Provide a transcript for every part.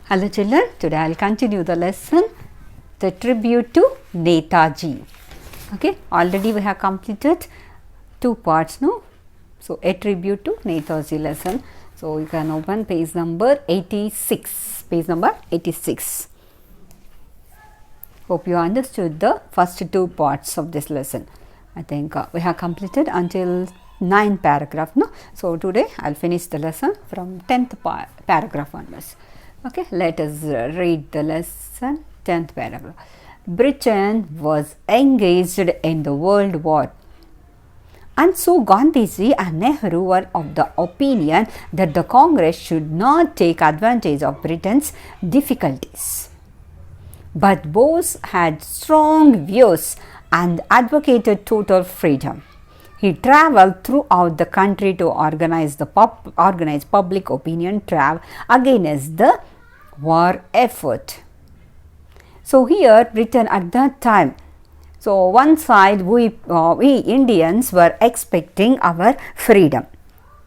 Hello children, today I will continue the lesson, the tribute to Netaji. Okay, already we have completed 2 parts, no? So, a tribute to Netaji lesson. So, you can open page number 86, page number 86. Hope you understood the first 2 parts of this lesson. I think we have completed until 9th paragraph, no? So, today I will finish the lesson from 10th paragraph onwards. Okay, let us read the lesson, 10th paragraph. Britain was engaged in the World War, and so Gandhiji and Nehru were of the opinion that the Congress should not take advantage of Britain's difficulties. But Bose had strong views and advocated total freedom. He travelled throughout the country to organize public opinion against the war effort. So here Britain at that time, so one side we Indians were expecting our freedom.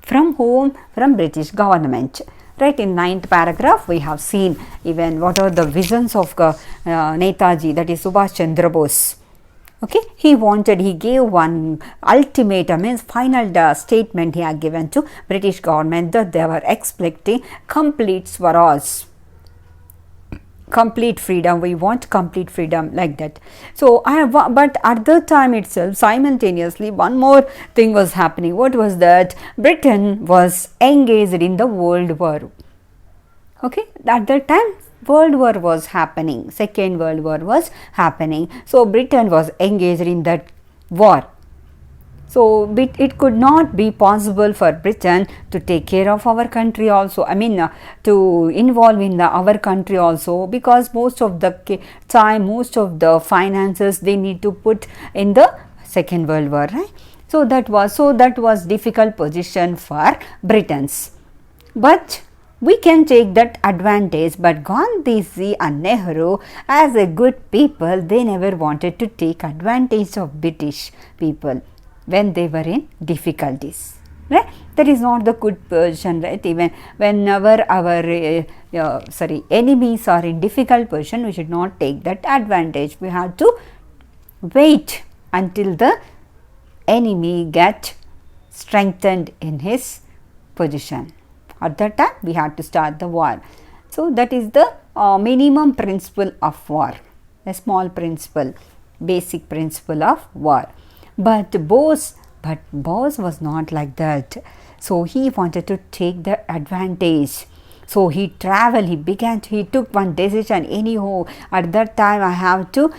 From whom? From British government. Right, in 9th paragraph we have seen even what are the visions of Netaji, that is Subhash Chandra Bose. Okay, he gave one ultimatum, means final statement he had given to British government that they were expecting complete Swaraj, complete freedom. We want complete freedom, like that. So, but at the time itself, simultaneously, one more thing was happening. What was that? Britain was engaged in the World War. Okay, at that time, World War was happening, Second World War was happening. So, Britain was engaged in that war. So, it could not be possible for Britain to take care of our country also, to involve in our country also, because most of the time, most of the finances they need to put in the Second World War, right? So, that was difficult position for Britons. But we can take that advantage, but Gandhiji and Nehru, as a good people, they never wanted to take advantage of British people when they were in difficulties, right? That is not the good position, right? Even whenever our enemies are in difficult position, we should not take that advantage. We have to wait until the enemy get strengthened in his position. At that time, we had to start the war. So, that is the minimum principle of war, a small principle, basic principle of war. But Bose was not like that. So, he wanted to take the advantage. So, he took one decision, anyhow, at that time I have to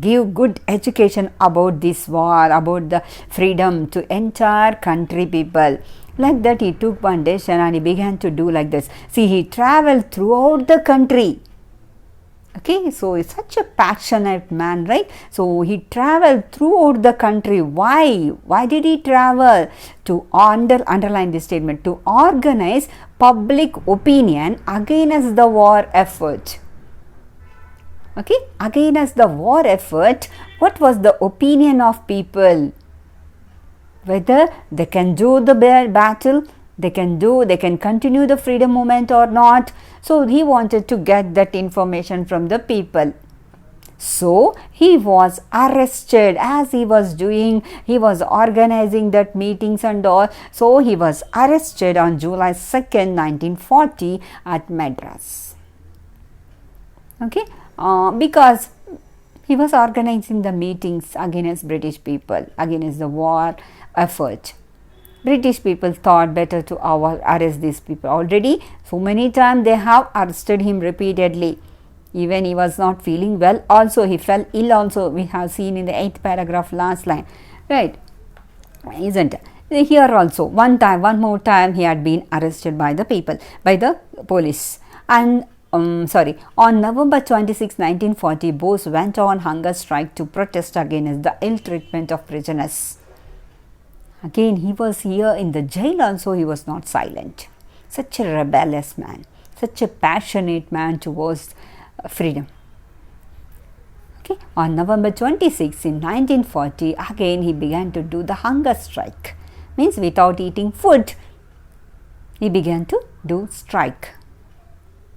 give good education about this war, about the freedom to entire country people. Like that, he took one decision and he began to do like this. See, he travelled throughout the country. Okay, so he's such a passionate man, right? So he travelled throughout the country. Why? Why did he travel? To underline this statement, to organize public opinion against the war effort. Okay, against the war effort, what was the opinion of people? Whether they can do the battle, they can continue the freedom movement or not. So, he wanted to get that information from the people. So, he was arrested as he was organizing that meetings and all. So, he was arrested on July 2nd, 1940 at Madras. Okay, because he was organizing the meetings against British people, against the war effort. British people thought better to arrest these people. Already so many times they have arrested him repeatedly. Even he was not feeling well. Also he fell ill also. We have seen in the 8th paragraph last line. Right. Isn't it? Here also one more time he had been arrested by the people, by the police. And on November 26, 1940, Bose went on hunger strike to protest against the ill treatment of prisoners. Again, he was here in the jail also, he was not silent. Such a rebellious man, such a passionate man towards freedom. Okay, on November 26 in 1940, again he began to do the hunger strike. Means without eating food, he began to do strike.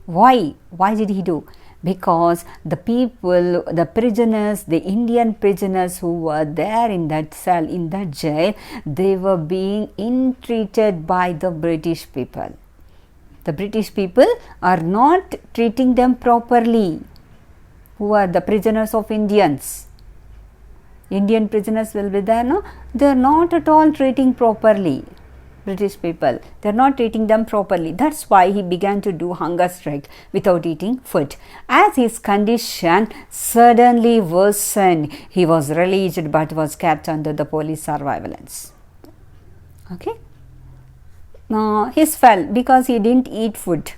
Why? Why did he do? Because the people, the prisoners, the Indian prisoners who were there in that cell, in that jail, they were being ill-treated by the British people. The British people are not treating them properly. Who are the prisoners of Indians? Indian prisoners will be there, no? They are not at all treating properly. British people, they are not treating them properly. That's why he began to do hunger strike without eating food. As his condition suddenly worsened, he was released but was kept under the police surveillance. Okay. He fell because he didn't eat food.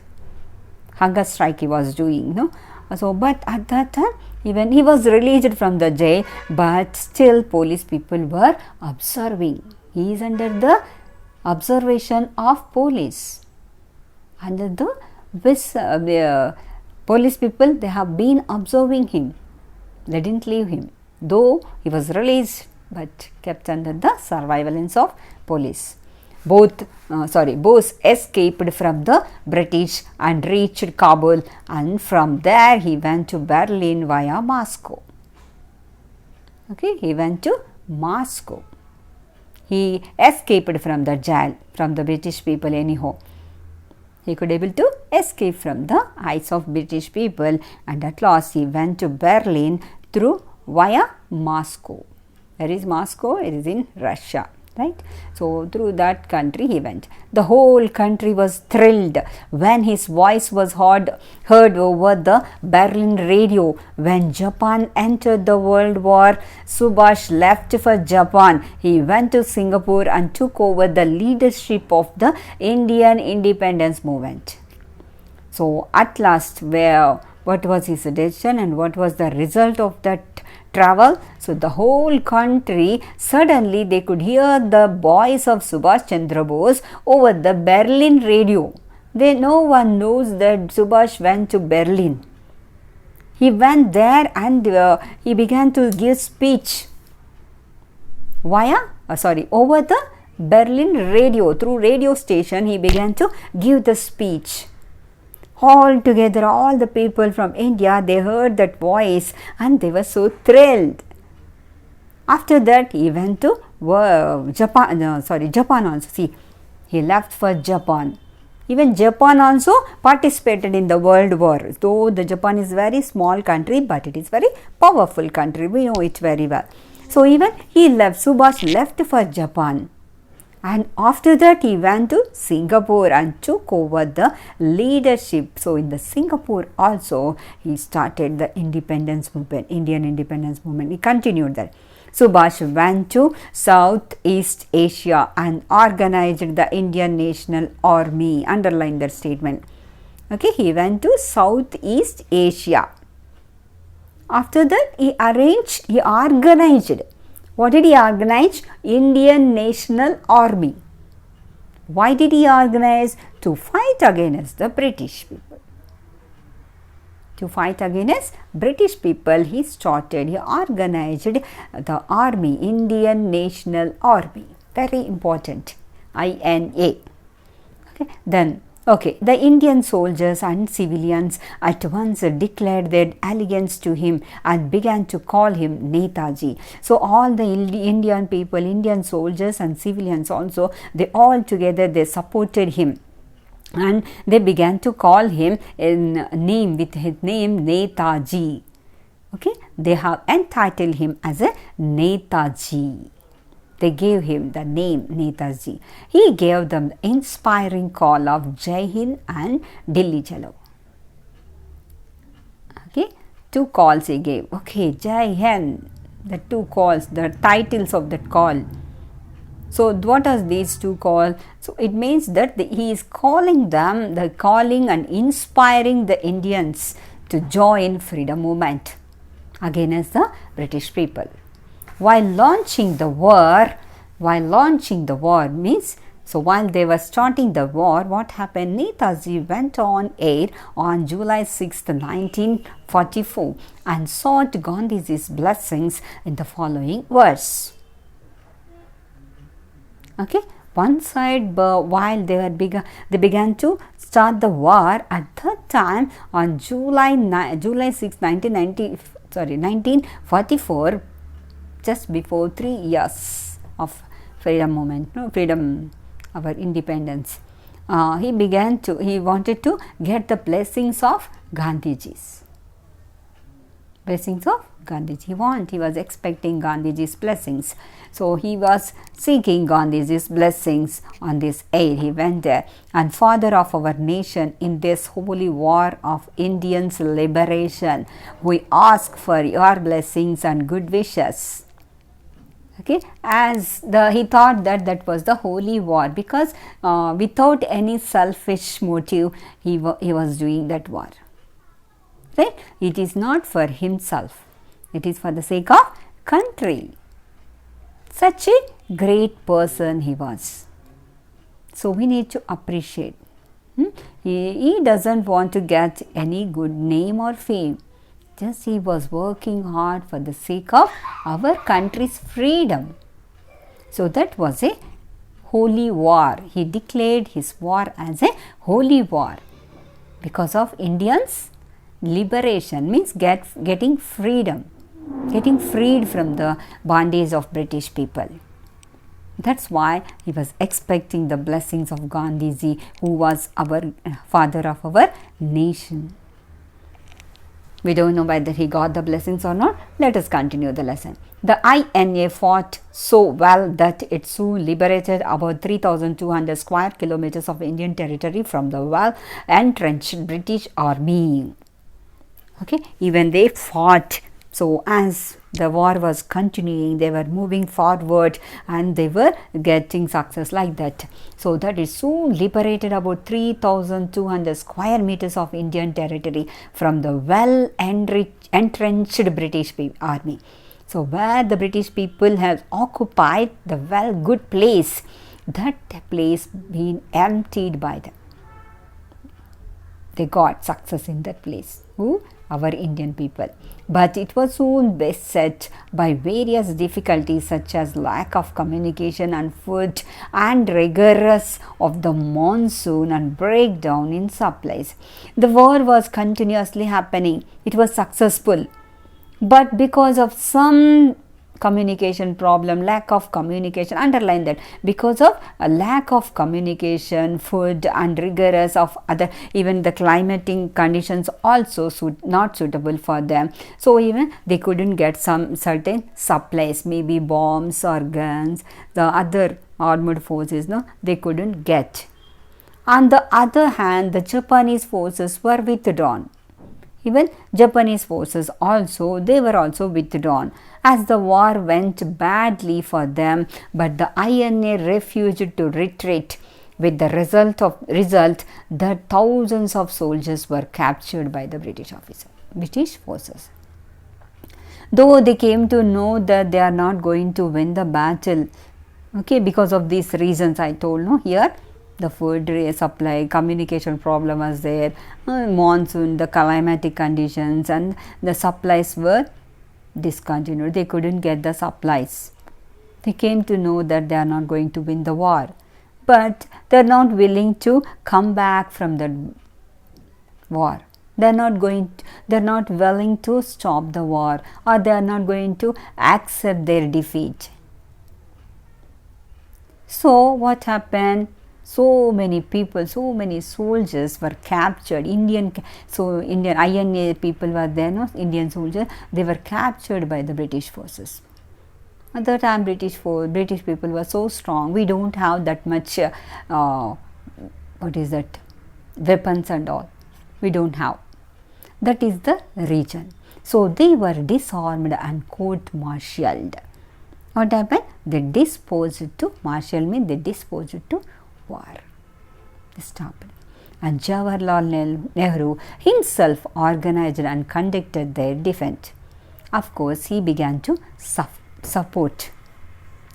Hunger strike he was doing, no? So, but at that time, even he was released from the jail, but still police people were observing. He is under the observation of police. Under the police people, they have been observing him. They didn't leave him, though he was released, but kept under the surveillance of police. Both escaped from the British and reached Kabul, and from there he went to Berlin via Moscow. Okay, he went to Moscow. He escaped from the jail, from the British people anyhow. He could able to escape from the eyes of British people, and at last he went to Berlin through via Moscow. Where is Moscow? It is in Russia. Right? So, through that country he went. The whole country was thrilled when his voice was heard over the Berlin radio. When Japan entered the World War, Subhash left for Japan. He went to Singapore and took over the leadership of the Indian independence movement. So, at last, what was his decision and what was the result of that travel? So, the whole country, suddenly they could hear the voice of Subhash Chandra Bose over the Berlin radio. No one knows that Subhash went to Berlin. He went there and he began to give speech over the Berlin radio. Through radio station, he began to give the speech. All together, all the people from India, they heard that voice and they were so thrilled. After that, he went to Japan also. See, he left for Japan. Even Japan also participated in the World War. Though the Japan is very small country, but it is very powerful country. We know it very well. So, even Subhash left for Japan. And after that, he went to Singapore and took over the leadership. So, in the Singapore also, he started the independence movement, Indian independence movement. He continued that. Subhash went to Southeast Asia and organized the Indian National Army. Underline that statement. Okay, he went to Southeast Asia. After that, he organized. What did he organize? Indian National Army. Why did he organize? To fight against the British people. To fight against British people, he organized the army, Indian National Army. Very important. INA. The Indian soldiers and civilians at once declared their allegiance to him and began to call him Netaji. So, all the Indian people, Indian soldiers and civilians also, they supported him. And they began to call him with his name Netaji. Okay, they have entitled him as a Netaji. They gave him the name Netaji. He gave them the inspiring call of Jai Hind and Delhi Chalo. Okay, two calls he gave. Okay, Jai Hind, the two calls, the titles of that call. So, what are these two calls? So, it means that he is calling and inspiring the Indians to join freedom movement against the British people. While launching the war means, so while they were starting the war, what happened? Netaji went on air on July 6, 1944 and sought Gandhiji's blessings in the following verse. Okay, one side, while they began to start the war at that time on July 6, 1944, just before 3 years of freedom movement, our independence. He wanted to get the blessings of Gandhiji's. Blessings of Gandhiji. He was expecting Gandhiji's blessings. So he was seeking Gandhiji's blessings on this aid. He went there. And Father of our nation, in this holy war of Indians' liberation, we ask for your blessings and good wishes. Okay, he thought that was the holy war, because without any selfish motive he was doing that war. Right? It is not for himself, it is for the sake of country. Such a great person he was. So we need to appreciate. He doesn't want to get any good name or fame. Just he was working hard for the sake of our country's freedom. So that was a holy war. He declared his war as a holy war because of Indians' liberation, means getting freedom, getting freed from the bondage of British people. That's why he was expecting the blessings of Gandhiji, who was our father of our nation. We don't know whether he got the blessings or not. Let us continue the lesson. The INA fought so well that it soon liberated about 3,200 square kilometers of Indian territory from the well-entrenched British army. Okay, even they fought. So as the war was continuing, they were moving forward and they were getting success like that. So that is soon liberated about 3,200 square meters of Indian territory from the well-entrenched British army. So where the British people have occupied the good place, that place been emptied by them. They got success in that place. Who? Our Indian people. But it was soon beset by various difficulties such as lack of communication and food and rigorous of the monsoon and breakdown in supplies. The war was continuously happening. It was successful. But because of some communication problem, lack of communication, underline that, because of a lack of communication, food and rigorous of other, even the climatic conditions also not suitable for them. So even they couldn't get some certain supplies, maybe bombs or guns, the other armored forces, they couldn't get. On the other hand, the Japanese forces were withdrawn. Even Japanese forces they were also withdrawn as the war went badly for them, but the INA refused to retreat, with the result that thousands of soldiers were captured by the British forces. Though they came to know that they are not going to win the battle, okay, because of these reasons I told here. The food supply, communication problem was there, monsoon, the climatic conditions, and the supplies were discontinued. They couldn't get the supplies. They came to know that they are not going to win the war, but they are not willing to come back from the war. They are not willing to stop the war, or they are not going to accept their defeat. So what happened? So many people, so many soldiers were captured. Indian INA people were there, Indian soldiers. They were captured by the British forces. At that time, British people were so strong. We don't have that much. Weapons and all. We don't have. That is the region. So they were disarmed and court-martialed. What happened? They disposed to war. They stopped. And Jawaharlal Nehru himself organized and conducted their defense. Of course, he began to support.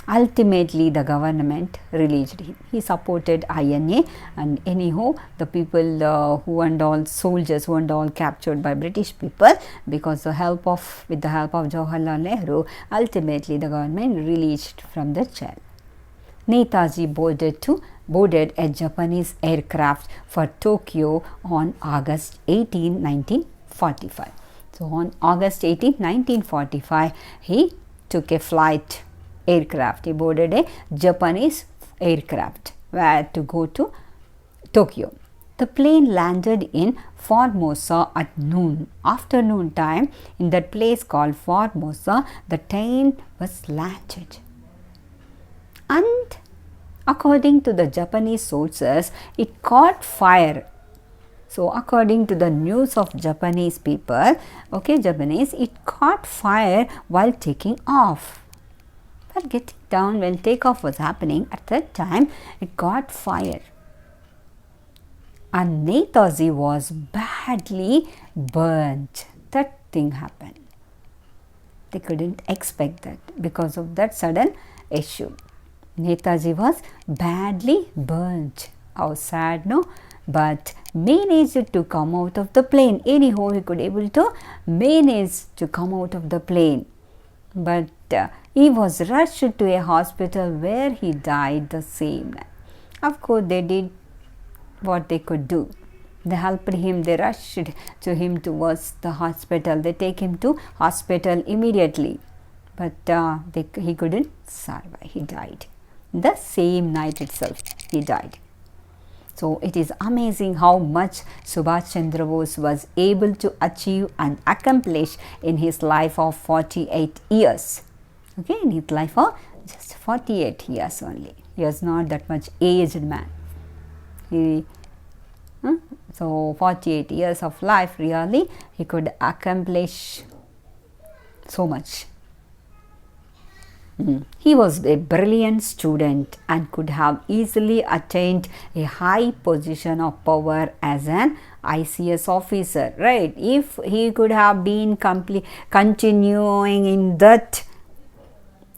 Ultimately, the government released him. He supported INA, and anyhow, the people soldiers who and all captured by British people, because with the help of Jawaharlal Nehru, ultimately the government released from the jail. Netaji boarded a Japanese aircraft for Tokyo on August 18, 1945. So on August 18, 1945, he took a flight aircraft. He boarded a Japanese aircraft where to go to Tokyo. The plane landed in Formosa at afternoon time. In that place called Formosa, the plane was landed. And according to the Japanese sources, it caught fire. So according to the news of Japanese people, it caught fire while taking off. But getting down when takeoff was happening, at that time it caught fire. And Netaji was badly burnt. That thing happened. They couldn't expect that because of that sudden issue. Netaji was badly burnt. How sad, no? But managed to come out of the plane. Anyhow, he could able to manage to come out of the plane. But he was rushed to a hospital where he died the same night. Of course, they did what they could do. They helped him. They rushed to him towards the hospital. They take him to hospital immediately. But he couldn't survive. He died. The same night itself, he died. So it is amazing how much Subhash Chandra Bose was able to achieve and accomplish in his life of 48 years. Okay, in his life of just 48 years only. He was not that much aged man. So 48 years of life, really, he could accomplish so much. He was a brilliant student and could have easily attained a high position of power as an ICS officer, right? If he could have been continuing in the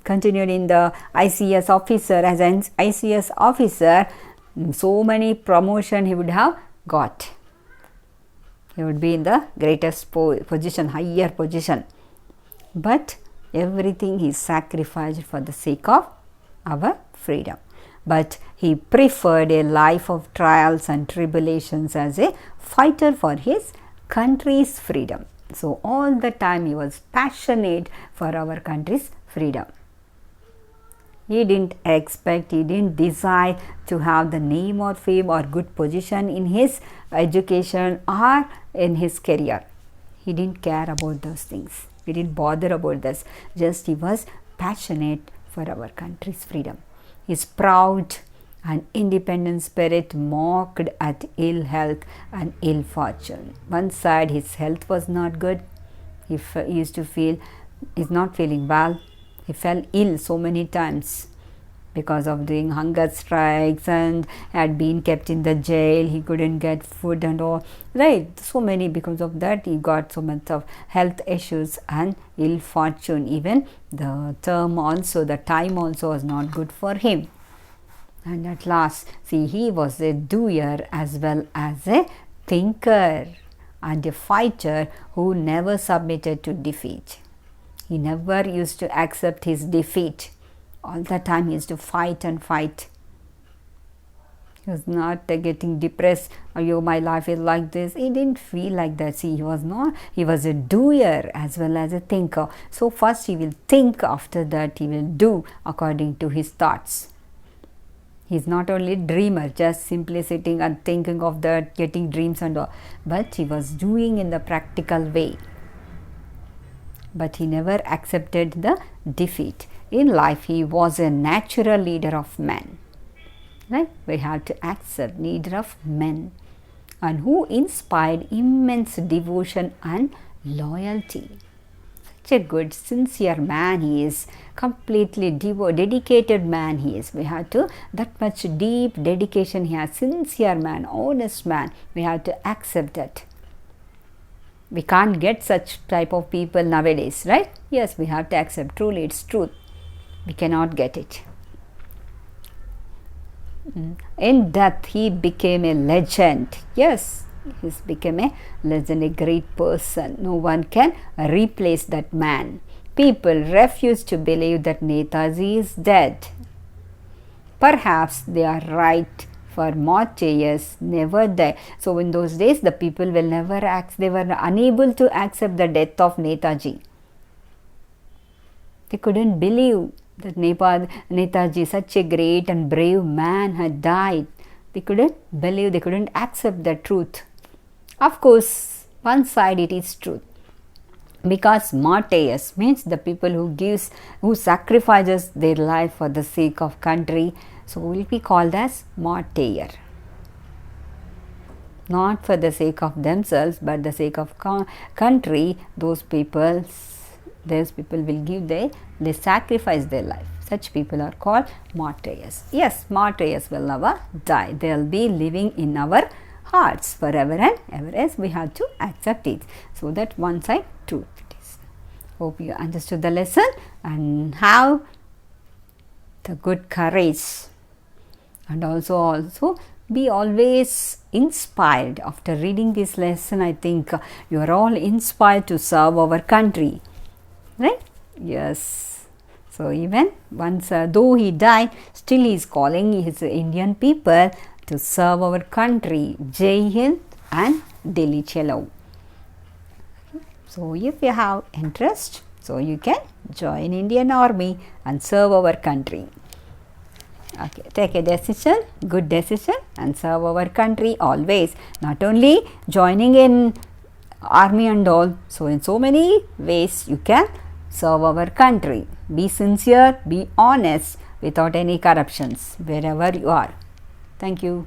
ICS officer, as an ICS officer, so many promotion he would have got. He would be in the greatest position, higher position. But everything he sacrificed for the sake of our freedom. But he preferred a life of trials and tribulations as a fighter for his country's freedom. So all the time he was passionate for our country's freedom. He didn't expect, he didn't desire to have the name or fame or good position in his education or in his career. He didn't care about those things. He didn't bother about this. Just he was passionate for our country's freedom. His proud and independent spirit mocked at ill health and ill fortune. One side his health was not good. He used to feel he's not feeling well. He fell ill so many times because of doing hunger strikes and had been kept in the jail. He couldn't get food and all, right? So many, because of that he got so much of health issues and ill fortune. Even the time also was not good for him. And at last, see, he was a doer as well as a thinker and a fighter who never submitted to defeat. He never used to accept his defeat. All the time he used to fight and fight. He was not getting depressed. Oh, my life is like this. He didn't feel like that. See, he was a doer as well as a thinker. So first he will think, after that he will do according to his thoughts. He is not only a dreamer, just simply sitting and thinking of that, getting dreams and all, but he was doing in the practical way. But he never accepted the defeat. In life, he was a natural leader of men. Right? We have to accept leader of men, and who inspired immense devotion and loyalty. Such a good, sincere man he is. Completely dedicated man he is. We have to, that much deep dedication he has. Sincere man, honest man. We have to accept that. We can't get such type of people nowadays, right? Yes, we have to accept. Truly, it's truth. We cannot get it. In death, he became a legend. Yes, he became a legend, a great person. No one can replace that man. People refuse to believe that Netaji is dead. Perhaps they are right, for martyrs never die. So in those days the people will never they were unable to accept the death of Netaji. They couldn't believe that Netaji, such a great and brave man, had died. They couldn't believe, they couldn't accept the truth. Of course, one side it is truth, because martyrs means the people who sacrifices their life for the sake of country, so will be called as martyr. Not for the sake of themselves, but the sake of country. Those people will give they sacrifice their life. Such people are called martyrs. Yes, martyrs will never die. They will be living in our hearts forever and ever. Yes, we have to accept it. So that one side truth it is. Hope you understood the lesson and have the good courage, and also be always inspired. After reading this lesson, I think you are all inspired to serve our country, right? Yes. So even once though he died, still he is calling his Indian people to serve our country. Jai Hind and Delhi Chalo. So if you have interest, so you can join Indian Army and serve our country. Okay, take a decision, good decision, and serve our country always. Not only joining in army and all, so in so many ways you can serve our country. Be sincere, be honest, without any corruptions wherever you are. Thank you.